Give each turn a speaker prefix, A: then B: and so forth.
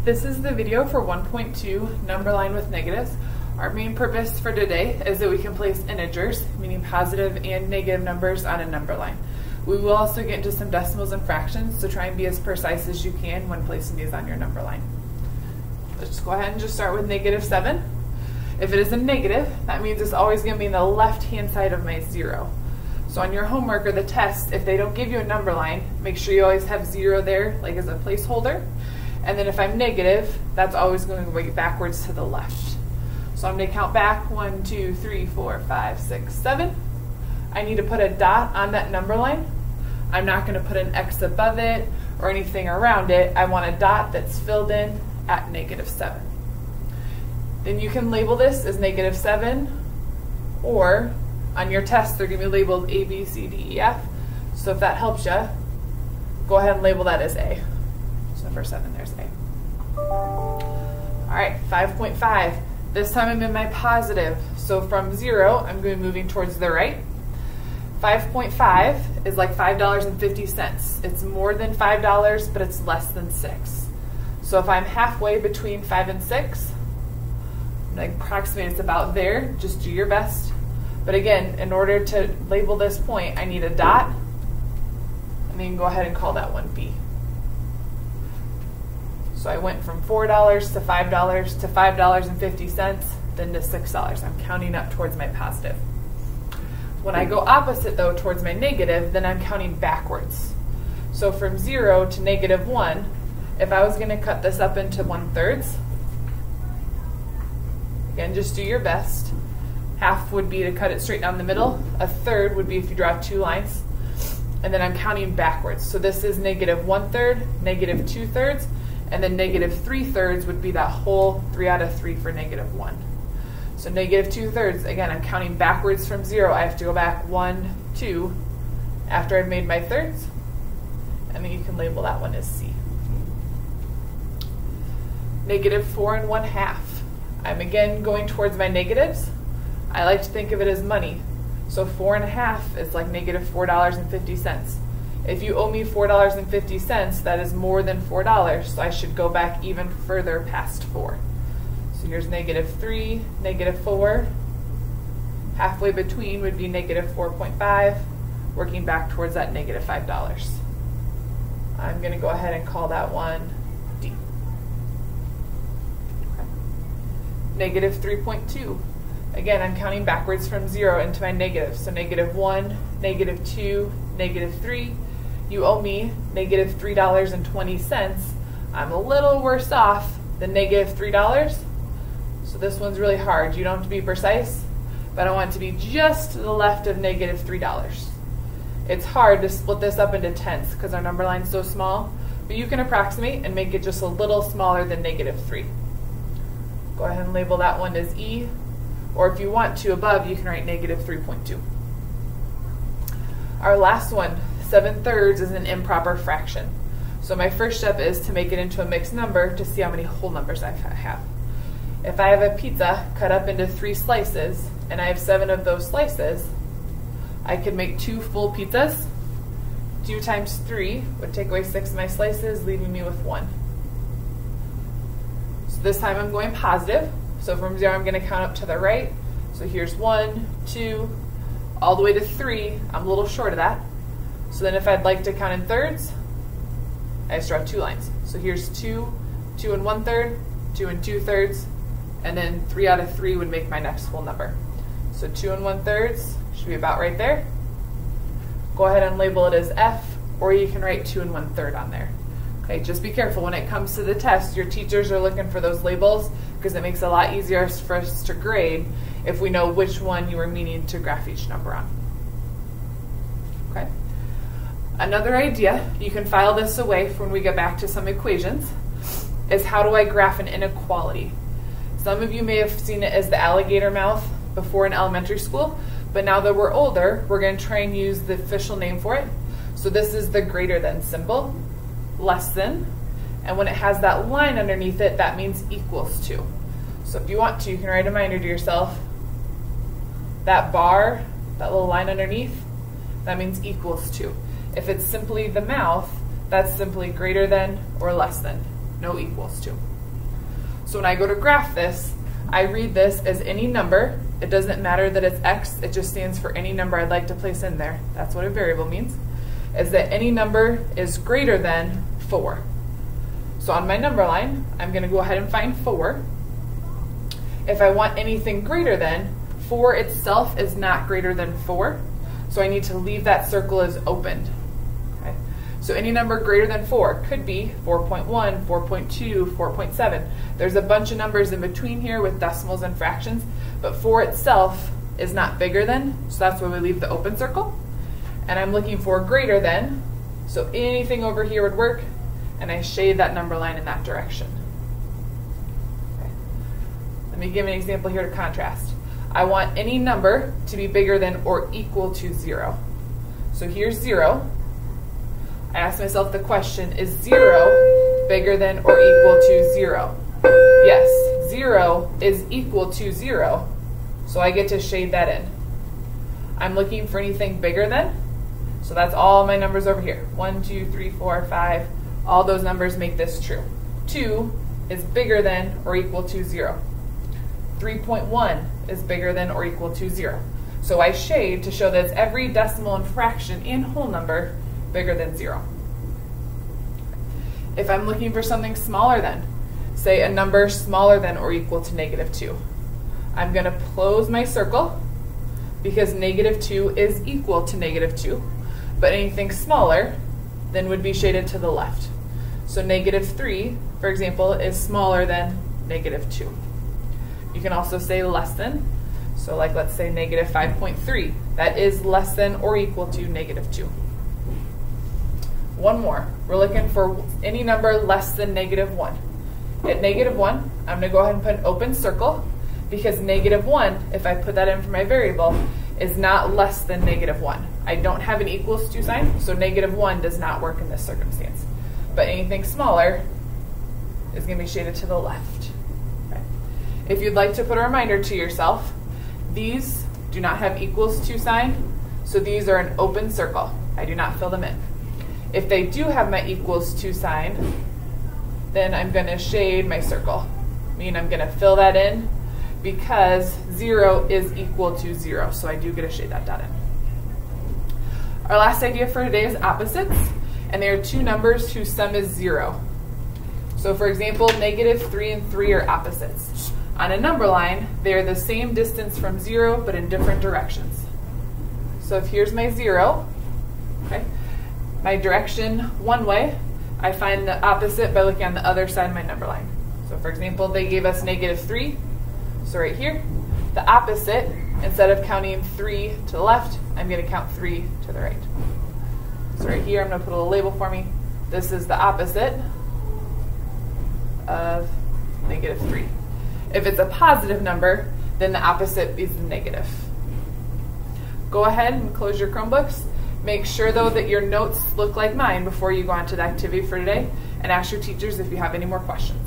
A: This is the video for 1.2, number line with negatives. Our main purpose for today is that we can place integers, meaning positive and negative numbers, on a number line. We will also get into some decimals and fractions, so try and be as precise as you can when placing these on your number line. Let's go ahead and just start with -7. If it is a negative, that means it's always going to be in the left-hand side of my 0. So on your homework or the test, if they don't give you a number line, make sure you always have 0 there, like as a placeholder. And then if I'm negative, that's always going to go backwards to the left. So I'm going to count back 1, 2, 3, 4, 5, 6, 7. I need to put a dot on that number line. I'm not going to put an X above it or anything around it. I want a dot that's filled in at -7. Then you can label this as -7, or on your test they're going to be labeled A, B, C, D, E, F. So if that helps you, go ahead and label that as A. So number 7, there's A. Alright, 5.5. This time I'm in my positive. So from 0, I'm going to be moving towards the right. 5.5 is like $5.50. It's more than $5, but it's less than 6. So if I'm halfway between 5 and 6, like approximate it's about there, just do your best. But again, in order to label this point, I need a dot, and then you can go ahead and call that one B. So I went from $4 to $5 to $5.50, then to $6. I'm counting up towards my positive. When I go opposite though, towards my negative, then I'm counting backwards. So from 0 to -1, if I was going to cut this up into 1/3, again, just do your best. Half would be to cut it straight down the middle. A third would be if you draw 2 lines. And then I'm counting backwards. So this is -1/3, -2/3, and then -3/3 would be that whole 3 out of 3 for -1. So -2/3, again, I'm counting backwards from 0. I have to go back 1, 2, after I've made my thirds. And then you can label that one as C. -4 1/2. I'm again going towards my negatives. I like to think of it as money. So 4 1/2 is like -$4.50. If you owe me $4.50, that is more than $4, so I should go back even further past 4. So here's -3, -4. Halfway between would be -4.5, working back towards that -$5. I'm going to go ahead and call that one D. -3.2. Again, I'm counting backwards from 0 into my negatives. So -1, -2, -3. You owe me -$3.20. I'm a little worse off than -$3. So this one's really hard. You don't have to be precise, but I want it to be just to the left of -$3. It's hard to split this up into tenths because our number line's so small, but you can approximate and make it just a little smaller than -3. Go ahead and label that one as E, or if you want to above, you can write -3.2. Our last one, 7/3, is an improper fraction. So my first step is to make it into a mixed number to see how many whole numbers I have. If I have a pizza cut up into 3 slices, and I have 7 of those slices, I could make 2 full pizzas. 2 times 3 would take away 6 of my slices, leaving me with 1. So this time I'm going positive. So from 0, I'm going to count up to the right. So here's 1, 2, all the way to 3. I'm a little short of that. So then if I'd like to count in thirds, I just draw 2 lines. So here's 2, 2 and 1/3, 2 and 2/3, and then 3 out of 3 would make my next whole number. So 2 and 1/3 should be about right there. Go ahead and label it as F, or you can write 2 and 1/3 on there. Okay, just be careful when it comes to the test. Your teachers are looking for those labels because it makes it a lot easier for us to grade if we know which one you were meaning to graph each number on. Okay. Another idea, you can file this away when we get back to some equations, is how do I graph an inequality? Some of you may have seen it as the alligator mouth before in elementary school, but now that we're older, we're going to try and use the official name for it. So this is the greater than symbol, less than, and when it has that line underneath it, that means equals to. So if you want to, you can write a reminder to yourself, that bar, that little line underneath, that means equals to. If it's simply the mouth, that's simply greater than or less than, no equals to. So when I go to graph this, I read this as any number. It doesn't matter that it's x, it just stands for any number I'd like to place in there. That's what a variable means, is that any number is greater than 4. So on my number line, I'm going to go ahead and find 4. If I want anything greater than, 4 itself is not greater than 4, so I need to leave that circle as opened. Okay? So any number greater than 4 could be 4.1, 4.2, 4.7. There's a bunch of numbers in between here with decimals and fractions, but 4 itself is not bigger than, so that's why we leave the open circle. And I'm looking for greater than, so anything over here would work, and I shade that number line in that direction. Okay. Let me give an example here to contrast. I want any number to be bigger than or equal to 0. So here's 0. I ask myself the question, is 0 bigger than or equal to 0? Yes, 0 is equal to 0, so I get to shade that in. I'm looking for anything bigger than, so that's all my numbers over here. 1, 2, 3, 4, 5, all those numbers make this true. 2 is bigger than or equal to 0. 3.1 is bigger than or equal to 0. So I shade to show that it's every decimal and fraction and whole number bigger than 0. If I'm looking for something smaller than, say a number smaller than or equal to -2, I'm going to close my circle because -2 is equal to -2, but anything smaller then would be shaded to the left. So -3, for example, is smaller than -2. You can also say less than, so like let's say -5.3, that is less than or equal to -2. One more, we're looking for any number less than -1. At -1, I'm going to go ahead and put an open circle because -1, if I put that in for my variable, is not less than -1. I don't have an equals to sign, so -1 does not work in this circumstance. But anything smaller is going to be shaded to the left. Okay. If you'd like to put a reminder to yourself, these do not have equals to sign, so these are an open circle. I do not fill them in. If they do have my equals to sign, then I'm going to shade my circle. Meaning I'm going to fill that in because 0 is equal to 0, so I do get to shade that dot in. Our last idea for today is opposites, and there are two numbers whose sum is 0. So for example, -3 and 3 are opposites. On a number line, they are the same distance from 0, but in different directions. So if here's my 0, okay, my direction one way, I find the opposite by looking on the other side of my number line. So for example, they gave us -3, so right here, the opposite, instead of counting 3 to the left, I'm going to count 3 to the right. So right here, I'm going to put a little label for me. This is the opposite of -3. If it's a positive number, then the opposite is negative. Go ahead and close your Chromebooks. Make sure though that your notes look like mine before you go on to the activity for today, and ask your teachers if you have any more questions.